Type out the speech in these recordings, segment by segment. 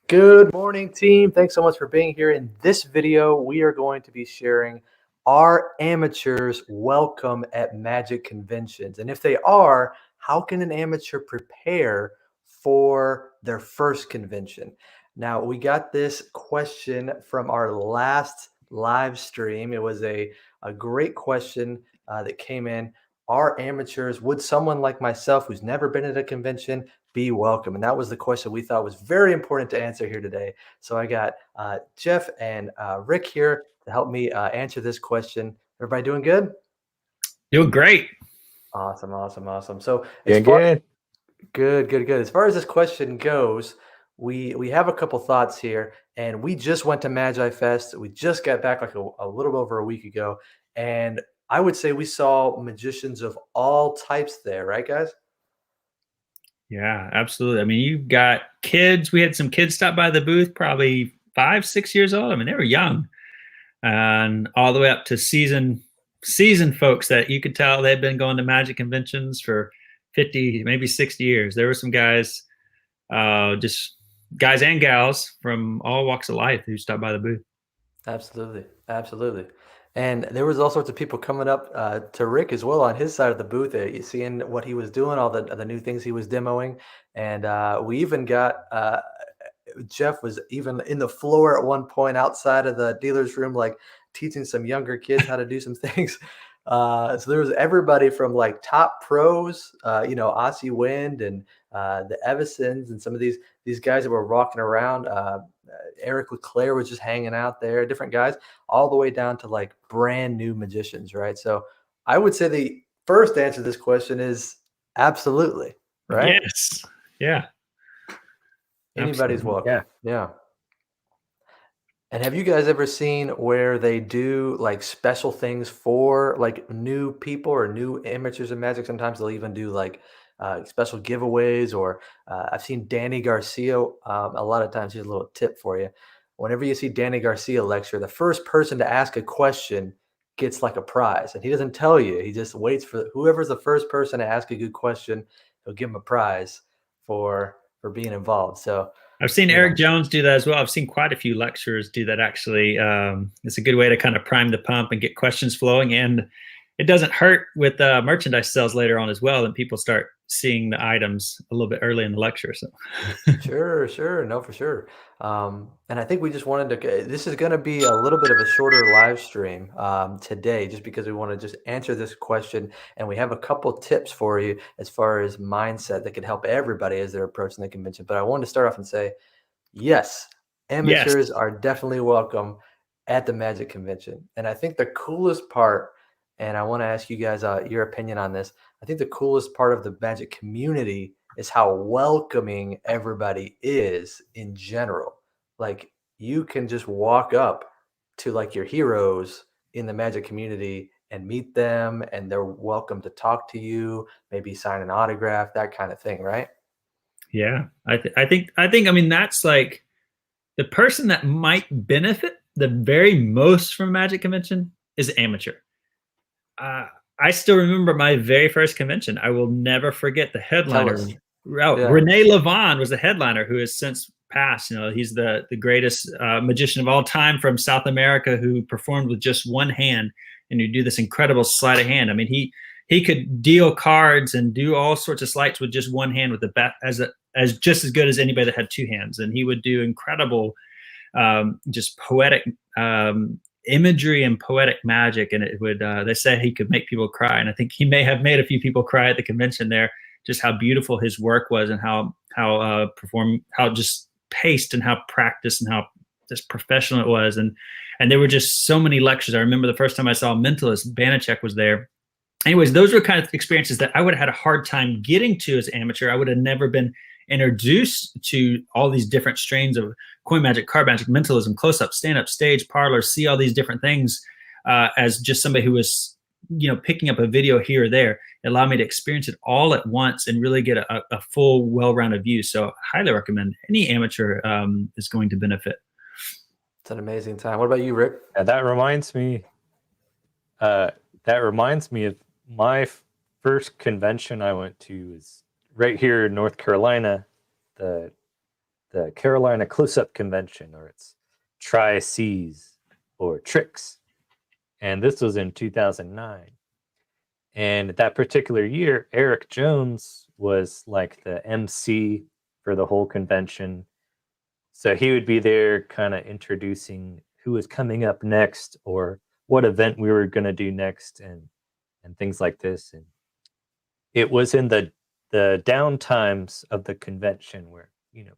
Good morning, team. Thanks so much for being here. In this video, we are going to be sharing are amateurs welcome at Magic conventions? And if they are, how can an amateur prepare for their first convention? Now, we got this question from our last live stream. It was a great question that came in. Are amateurs, would someone like myself who's never been at a convention be welcome? And that was the question we thought was very important to answer here today. So I got Jeff and Rick here to help me answer this question. Everybody doing good? Doing great. Awesome. So as Yeah, far good. good. As far as this question goes, we have a couple thoughts here, and we just went to Magi Fest. We just got back like a little over a week ago, and I would say we saw magicians of all types there, right, guys? Yeah, absolutely. I mean, you've got kids. We had some kids stop by the booth, probably 5, 6 years old. I mean, they were young, and all the way up to seasoned folks that you could tell they'd been going to magic conventions for 50, maybe 60 years. There were some guys, just guys and gals from all walks of life who stopped by the booth. Absolutely. And there was all sorts of people coming up to Rick as well on his side of the booth, seeing what he was doing, all the new things he was demoing, and we even got Jeff was even in the floor at one point outside of the dealer's room, like teaching some younger kids how to do some things. So there was everybody from like top pros, Aussie Wind and the Evisons and some of these guys that were walking around. Eric LeClaire was just hanging out there, different guys, all the way down to like brand new magicians, right? So I would say the first answer to this question is absolutely, right? Yes. Yeah. Anybody's Absolutely. welcome. Yeah. And have you guys ever seen where they do like special things for like new people or new amateurs in Magic? Sometimes they'll even do like special giveaways, or I've seen Danny Garcia. A lot of times, here's a little tip for you. Whenever you see Danny Garcia lecture, the first person to ask a question gets like a prize, and he doesn't tell you. He just waits for whoever's the first person to ask a good question. He'll give him a prize for being involved. So I've seen you know, Eric Jones do that as well. I've seen quite a few lecturers do that actually. It's a good way to kind of prime the pump and get questions flowing. And it doesn't hurt with merchandise sales later on as well. And people start seeing the items a little bit early in the lecture. So Sure. No, for sure. And I think we just wanted to, this is going to be a little bit of a shorter live stream today, just because we want to just answer this question. And we have a couple tips for you as far as mindset that could help everybody as they're approaching the convention. But I wanted to start off and say, yes, yes. amateurs are definitely welcome at the Magic Convention. And I think the coolest part, and I want to ask you guys your opinion on this, I think the coolest part of the Magic community is how welcoming everybody is in general. Like you can just walk up to like your heroes in the Magic community and meet them, and they're welcome to talk to you, maybe sign an autograph, that kind of thing, right? Yeah. I mean, that's like the person that might benefit the very most from a Magic convention is amateur. Uh, I still remember my very first convention. I will never forget the Tell headliner. us. Oh, Yeah. Rene Levon was the headliner, who has since passed. You know, he's the greatest magician of all time from South America, who performed with just one hand and who do this incredible sleight of hand. I mean, he could deal cards and do all sorts of sleights with just one hand, with the bat as just as good as anybody that had two hands. And he would do incredible, just poetic imagery and poetic magic. And it would, they say he could make people cry. And I think he may have made a few people cry at the convention there, just how beautiful his work was, and how just paced and how practiced and how just professional it was. And there were just so many lectures. I remember the first time I saw Mentalist, Banachek was there. Anyways, those were kind of experiences that I would have had a hard time getting to as an amateur. I would have never been introduced to all these different strains of coin magic, card magic, mentalism, close up, stand up, stage, parlor, see all these different things as just somebody who was, picking up a video here or there. It allowed me to experience it all at once and really get a full, well-rounded view. So I highly recommend any amateur is going to benefit. It's an amazing time. What about you, Rick? Yeah, that reminds me. Of my first convention I went to is right here in North Carolina, the the Carolina Close-Up Convention, or it's Tri-Cs or Tricks. And this was in 2009. And that particular year, Eric Jones was like the MC for the whole convention. So he would be there kind of introducing who was coming up next or what event we were going to do next and things like this. And it was in the down times of the convention where,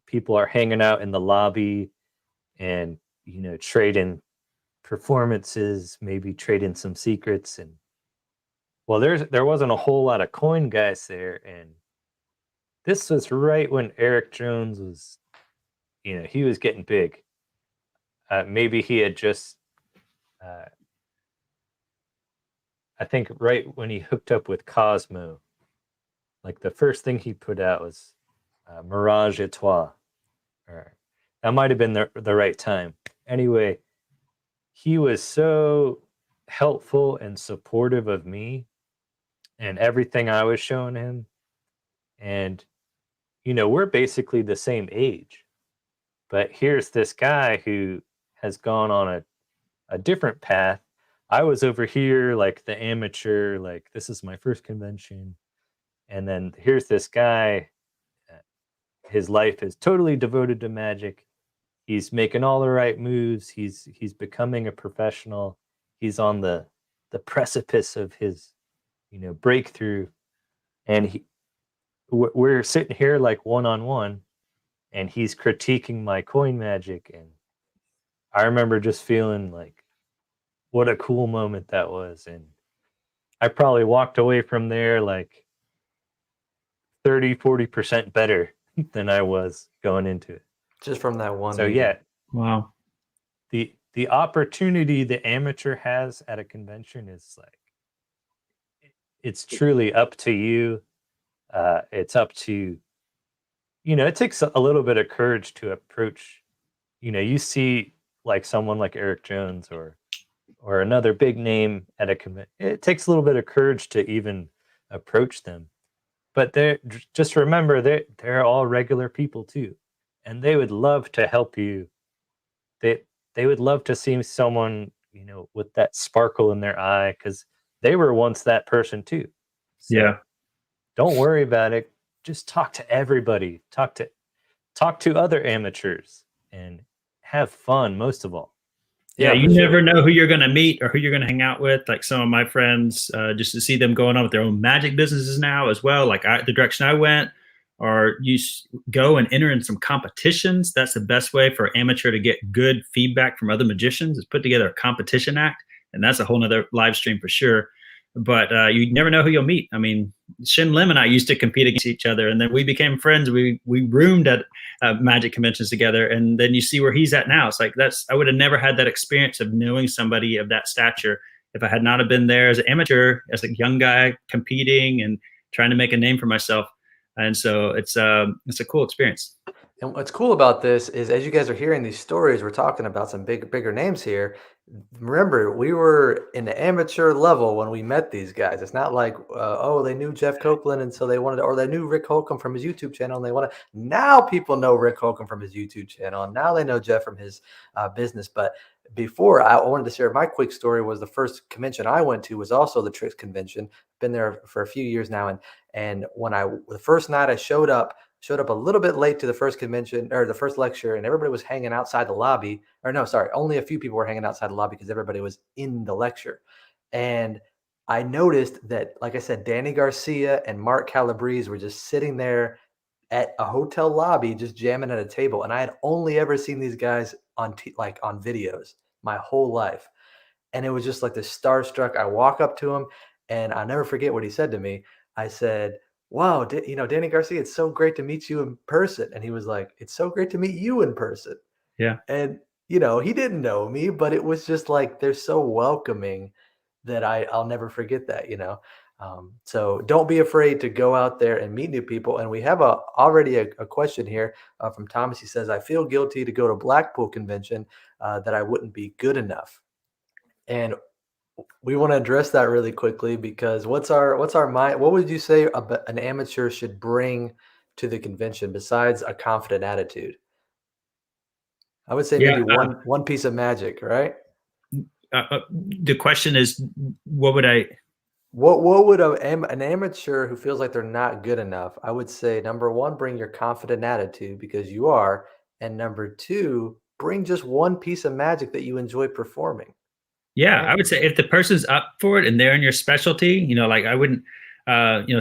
people are hanging out in the lobby and, trading performances, maybe trading some secrets. And well, there wasn't a whole lot of coin guys there. And this was right when Eric Jones was, he was getting big. Maybe he had just, I think right when he hooked up with Cosmo, like the first thing he put out was Mirage et Toi. Or that might have been the right time. Anyway, he was so helpful and supportive of me and everything I was showing him. And, we're basically the same age. But here's this guy who has gone on a different path. I was over here, like the amateur, like this is my first convention. And then here's this guy. His life is totally devoted to magic. He's making all the right moves. He's becoming a professional. He's on the precipice of his, breakthrough. And we're sitting here like one-on-one, and he's critiquing my coin magic. And I remember just feeling like, what a cool moment that was. And I probably walked away from there like 30-40% better than I was going into it. Just from that one. So meeting. yeah, Wow. The opportunity the amateur has at a convention is like, it's truly up to you. It's up to, it takes a little bit of courage to approach. You see like someone like Eric Jones or another big name at a convention. It takes a little bit of courage to even approach them. But just remember, they're all regular people too, and they would love to help you. They would love to see someone, with that sparkle in their eye, because they were once that person too. So Yeah. don't worry about it. Just talk to everybody. Talk to other amateurs and have fun, most of all. Yeah, you for sure. never know who you're going to meet or who you're going to hang out with. Like some of my friends, just to see them going on with their own magic businesses now as well. Like the direction I went, or go and enter in some competitions. That's the best way for amateur to get good feedback from other magicians, is put together a competition act. And that's a whole nother live stream for sure. But you never know who you'll meet. I mean, Shin Lim and I used to compete against each other, and then we became friends. We roomed at magic conventions together, and then you see where he's at now. It's like I would have never had that experience of knowing somebody of that stature if I had not have been there as an amateur, as a young guy competing and trying to make a name for myself. And so it's a cool experience. And what's cool about this is, as you guys are hearing these stories, we're talking about some bigger names here. Remember, we were in the amateur level when we met these guys. It's not like, they knew Jeff Copeland and so they wanted, or they knew Rick Holcomb from his YouTube channel and they want to. Now people know Rick Holcomb from his YouTube channel, and now they know Jeff from his business. But before, I wanted to share my quick story. Was the first convention I went to was also the Tricks convention. Been there for a few years now, and when the first night I showed up a little bit late to the first convention or the first lecture, and everybody was hanging outside the lobby. Or no, sorry, only a few people were hanging outside the lobby because everybody was in the lecture. And I noticed that, like I said, Danny Garcia and Mark Calabrese were just sitting there at a hotel lobby, just jamming at a table. And I had only ever seen these guys on videos my whole life. And it was just like this starstruck. I walk up to him, and I'll never forget what he said to me. I said, "Wow, Danny Garcia, it's so great to meet you in person." And he was like, "It's so great to meet you in person." Yeah. And, he didn't know me, but it was just like, they're so welcoming that I'll never forget that. So don't be afraid to go out there and meet new people. And we have already a question here from Thomas. He says, "I feel guilty to go to Blackpool convention that I wouldn't be good enough." And we want to address that really quickly, because what's our mind? What would you say an amateur should bring to the convention besides a confident attitude? I would say Yeah. maybe one piece of magic, right? The question is, what would I? What would an amateur who feels like they're not good enough? I would say number one, bring your confident attitude because you are, and number two, bring just one piece of magic that you enjoy performing. Yeah, Right? I would say if the person's up for it and they're in your specialty, like I wouldn't,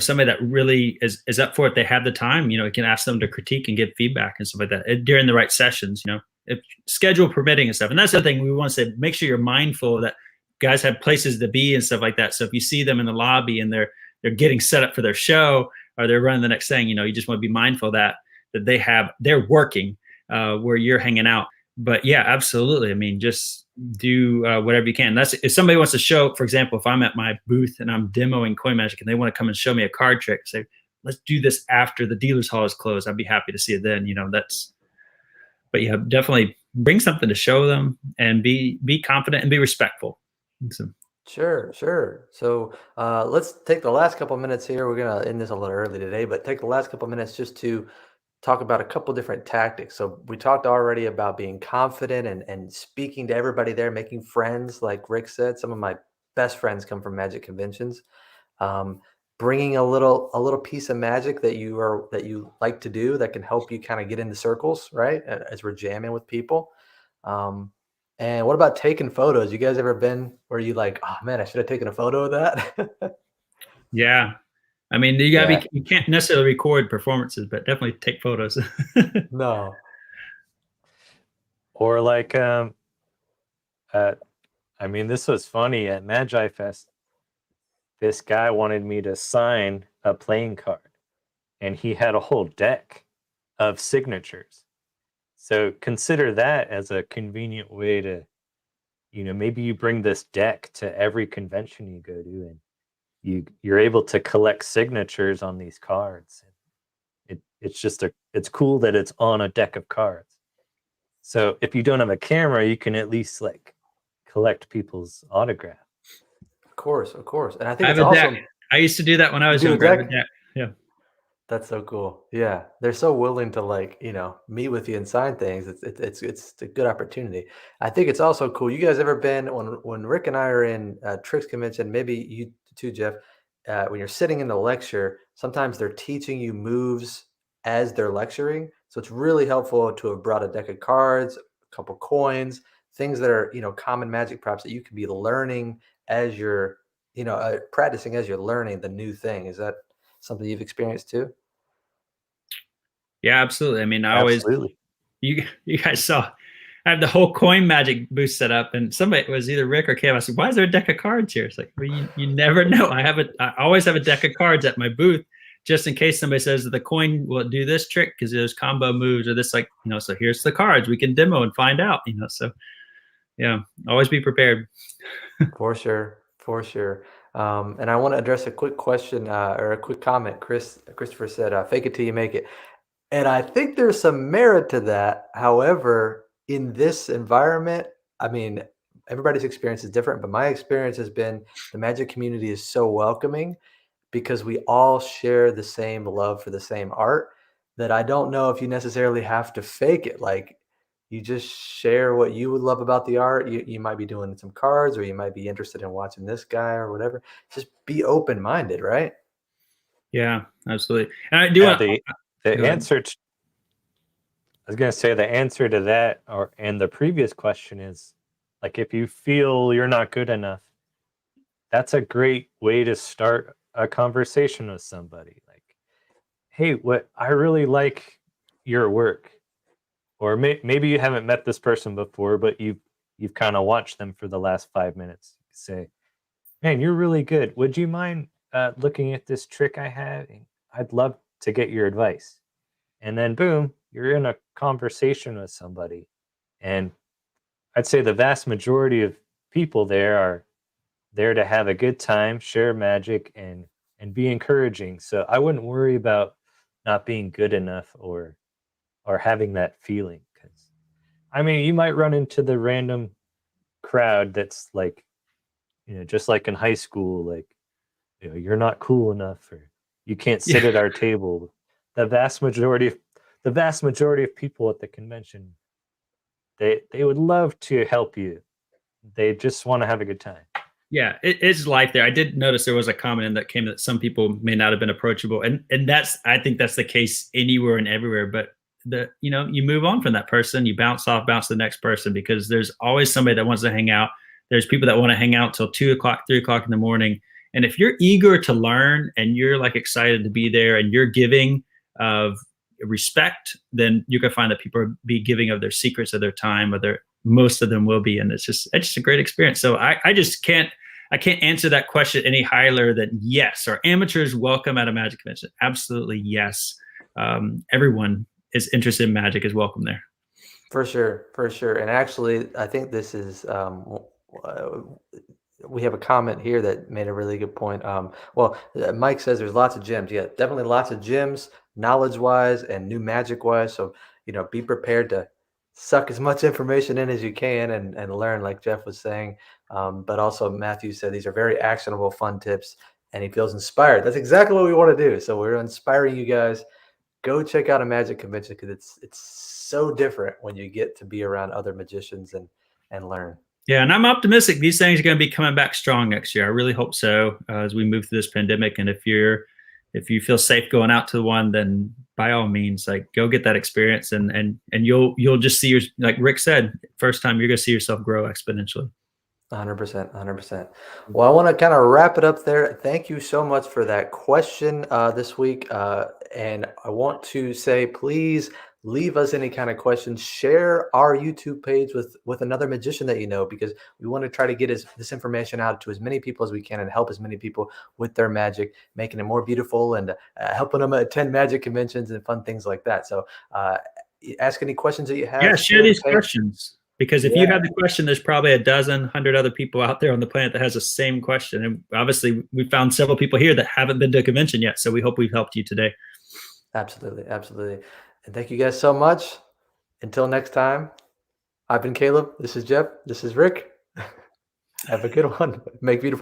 somebody that really is up for it, they have the time, you can ask them to critique and give feedback and stuff like that during the right sessions, if schedule permitting and stuff. And that's the other thing we want to say, make sure you're mindful that guys have places to be and stuff like that. So if you see them in the lobby and they're getting set up for their show or they're running the next thing, you just want to be mindful that they're working where you're hanging out. But yeah, absolutely. I mean, just do whatever you can. That's if somebody wants to show, for example, if I'm at my booth and I'm demoing coin magic and they want to come and show me a card trick, say, let's do this after the dealer's hall is closed. I'd be happy to see it then. But yeah, definitely bring something to show them and be confident and be respectful. So, Sure, sure. So let's take the last couple minutes here. We're gonna end this a little early today, but take the last couple minutes just to talk about a couple different tactics. So we talked already about being confident and speaking to everybody there, making friends, like Rick said. Some of my best friends come from magic conventions. Um, Bringing a little piece of magic that you like to do that can help you kind of get into circles, right? As we're jamming with people. Um, and what about taking photos? You guys ever been where you like, oh man, I should have taken a photo of that? yeah. I mean, Yeah. you can't necessarily record performances, but definitely take photos. No. Or like I mean, this was funny at Magi Fest. This guy wanted me to sign a playing card, and he had a whole deck of signatures. So consider that as a convenient way to, maybe you bring this deck to every convention you go to, and you're able to collect signatures on these cards. It's cool that it's on a deck of cards. So if you don't have a camera, you can at least like collect people's autograph. Of course. And I I think have it's a deck. awesome. I used to do that when I You was do a younger. I have a deck? deck. Yeah. That's so cool. Yeah, they're so willing to like, meet with you and sign things. It's a good opportunity. I think it's also cool. You guys ever been when Rick and I are in Tricks convention? Maybe you too, Jeff. When you're sitting in the lecture, sometimes they're teaching you moves as they're lecturing. So it's really helpful to have brought a deck of cards, a couple coins, things that are common magic props that you can be learning as you're practicing as you're learning the new thing. Is that something you've experienced too? Yeah, absolutely. I mean, Absolutely. you guys saw, I have the whole coin magic booth set up, and somebody, it was either Rick or Cam. I said, "Why is there a deck of cards here?" It's like, well, you never know. I always have a deck of cards at my booth, just in case somebody says that the coin will do this trick because there's combo moves or this, like, so here's the cards we can demo and find out. So yeah, always be prepared. For sure, for sure. And I want to address a quick question or a quick comment. Christopher said, "Fake it till you make it," and I think there's some merit to that. However, in this environment, I mean, everybody's experience is different, but my experience has been the magic community is so welcoming because we all share the same love for the same art that I don't know if you necessarily have to fake it. Like you just share what you would love about the art. You might be doing some cards or you might be interested in watching this guy or whatever. Just be open minded, right? Yeah, absolutely. And I do Yeah, want. the Go ahead. answer to, I was going to say the answer to that and the previous question is like if you feel you're not good enough, that's a great way to start a conversation with somebody. Like, hey, what I really like your work, or maybe you haven't met this person before, but you've kind of watched them for the last 5 minutes. Say, man, you're really good. Would you mind looking at this trick I have? I'd love to get your advice. And then boom, you're in a conversation with somebody. And I'd say the vast majority of people there are there to have a good time, share magic, and be encouraging. So I wouldn't worry about not being good enough or having that feeling. Because I mean, you might run into the random crowd that's like, just like in high school, like, you're not cool enough, or you can't sit Yeah. at our table. The vast majority of people at the convention They would love to help you. They just want to have a good time. Yeah, it's life there. I did notice there was a comment that came that some people may not have been approachable, and I think that's the case anywhere and everywhere. But you move on from that person, you bounce to the next person, because there's always somebody that wants to hang out. There's people that want to hang out till 2 o'clock, 3 o'clock in the morning. And if you're eager to learn and you're like excited to be there and you're giving of respect, then you're gonna find that people are be giving of their secrets of their time, or most of them will be, and it's just a great experience. So I can't answer that question any higher than yes. Are amateurs welcome at a magic convention? Absolutely yes. Everyone is interested in magic is welcome there. For sure, for sure. And actually, I think this is we have a comment here that made a really good point. Mike says there's lots of gyms. Yeah, definitely lots of gyms, knowledge-wise and new magic-wise. So, be prepared to suck as much information in as you can and learn, like Jeff was saying. But also Matthew said these are very actionable, fun tips, and he feels inspired. That's exactly what we want to do. So we're inspiring you guys. Go check out a magic convention, because it's so different when you get to be around other magicians and learn. Yeah, and I'm optimistic these things are going to be coming back strong next year. I really hope so, as we move through this pandemic. And if you feel safe going out to one, then by all means, like, go get that experience, and you'll just see like Rick said, first time you're going to see yourself grow exponentially. 100%, 100%. Well, I want to kind of wrap it up there. Thank you so much for that question this week. And I want to say, please leave us any kind of questions. Share our YouTube page with another magician that you know, because we want to try to get this information out to as many people as we can and help as many people with their magic, making it more beautiful and helping them attend magic conventions and fun things like that. So ask any questions that you have. Yeah, share these questions. Because if you have the question, there's probably 100 other people out there on the planet that has the same question. And obviously, we found several people here that haven't been to a convention yet. So we hope we've helped you today. Absolutely. Absolutely. And thank you guys so much. Until next time, I've been Caleb. This is Jeff. This is Rick. Have a good one. Make beautiful.